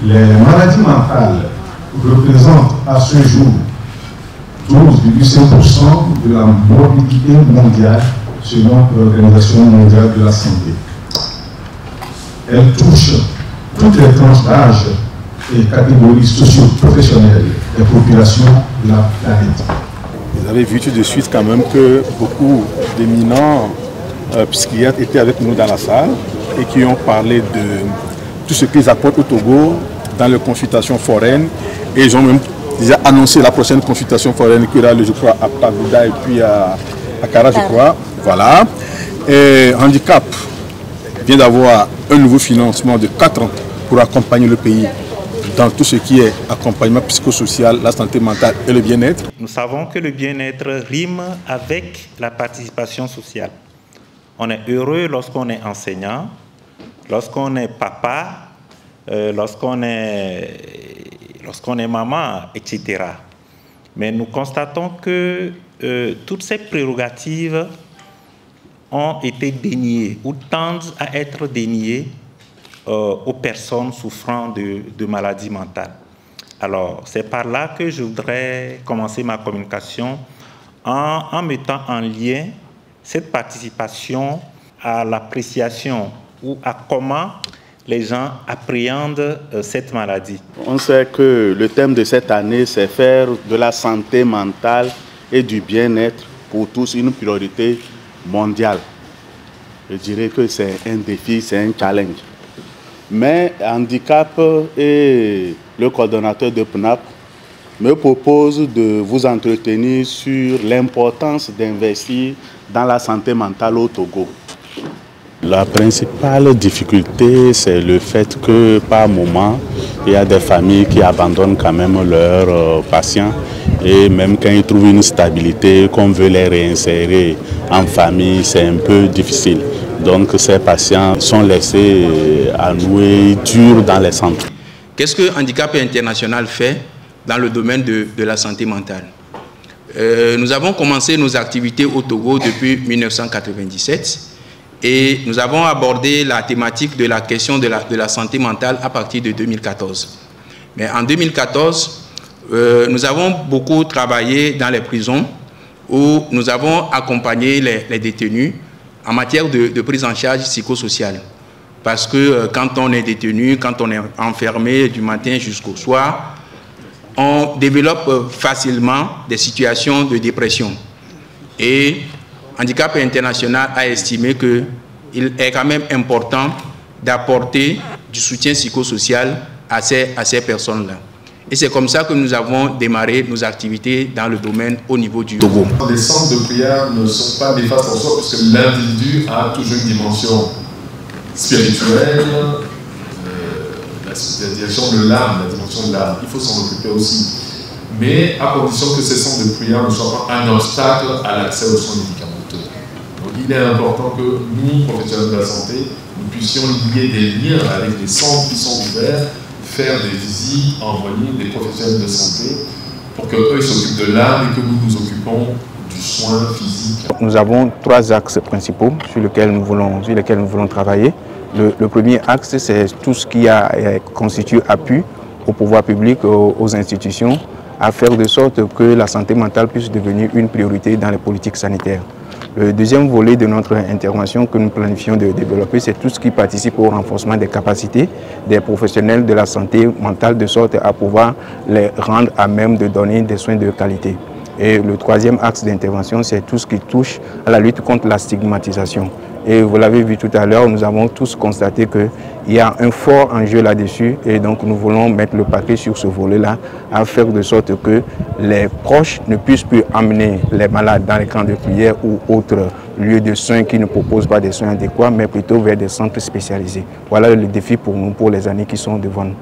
Les maladies mentales représentent à ce jour 12,5% de la morbidité mondiale selon l'Organisation mondiale de la santé. Elles touchent toutes les tranches d'âge et catégories socio-professionnelles des populations de la planète. Vous avez vu tout de suite quand même que beaucoup d'éminents psychiatres étaient avec nous dans la salle et qui ont parlé de tout ce qu'ils apportent au Togo dans les consultations foraines. Et ils ont même déjà annoncé la prochaine consultation foraine qui aura lieu, je crois, à Pagoda et puis à Kara, je crois. Voilà. Et Handicap vient d'avoir un nouveau financement de 4 ans pour accompagner le pays dans tout ce qui est accompagnement psychosocial, la santé mentale et le bien-être. Nous savons que le bien-être rime avec la participation sociale. On est heureux lorsqu'on est enseignant, lorsqu'on est papa, lorsqu'on est maman, etc. Mais nous constatons que toutes ces prérogatives ont été déniées ou tendent à être déniées aux personnes souffrant de maladies mentales. Alors, c'est par là que je voudrais commencer ma communication en mettant en lien cette participation à l'appréciation ou à comment les gens appréhendent cette maladie. On sait que le thème de cette année, c'est faire de la santé mentale et du bien-être pour tous une priorité mondiale. Je dirais que c'est un défi, c'est un challenge. Mais Handicap et le coordonnateur de PNAP me proposent de vous entretenir sur l'importance d'investir dans la santé mentale au Togo. La principale difficulté, c'est le fait que par moment, il y a des familles qui abandonnent quand même leurs patients et même quand ils trouvent une stabilité, qu'on veut les réinsérer en famille, c'est un peu difficile. Donc ces patients sont laissés à nouer dur dans les centres. Qu'est-ce que Handicap International fait dans le domaine de la santé mentale? Nous avons commencé nos activités au Togo depuis 1997 et nous avons abordé la thématique de la question de la santé mentale à partir de 2014. Mais en 2014, nous avons beaucoup travaillé dans les prisons où nous avons accompagné les détenus en matière de prise en charge psychosociale. Parce que quand on est détenu, quand on est enfermé du matin jusqu'au soir, on développe facilement des situations de dépression. Et Handicap International a estimé qu'il est quand même important d'apporter du soutien psychosocial à ces personnes-là. Et c'est comme ça que nous avons démarré nos activités dans le domaine au niveau du Togo. Les centres de prière ne sont pas néfastes en soi, puisque l'individu a toujours une dimension spirituelle, la direction de l'âme, la dimension de l'âme. Il faut s'en occuper aussi. Mais à condition que ces centres de prière ne soient pas un obstacle à l'accès aux soins médicamenteux. Donc il est important que nous, professionnels de la santé, nous puissions lier des liens avec les centres qui sont ouverts, faire des visites, envoyer des professionnels de santé pour qu'eux s'occupent de l'âme et que nous nous occupons du soin physique. Nous avons 3 axes principaux sur lesquels nous voulons travailler. Le premier axe, c'est tout ce qui constitue appui au pouvoir public, aux institutions, à faire de sorte que la santé mentale puisse devenir une priorité dans les politiques sanitaires. Le deuxième volet de notre intervention que nous planifions de développer, c'est tout ce qui participe au renforcement des capacités des professionnels de la santé mentale, de sorte à pouvoir les rendre à même de donner des soins de qualité. Et le troisième axe d'intervention, c'est tout ce qui touche à la lutte contre la stigmatisation. Et vous l'avez vu tout à l'heure, nous avons tous constaté qu'il y a un fort enjeu là-dessus et donc nous voulons mettre le paquet sur ce volet-là à faire de sorte que les proches ne puissent plus amener les malades dans les camps de prière ou autres lieux de soins qui ne proposent pas des soins adéquats, mais plutôt vers des centres spécialisés. Voilà le défi pour nous, pour les années qui sont devant nous.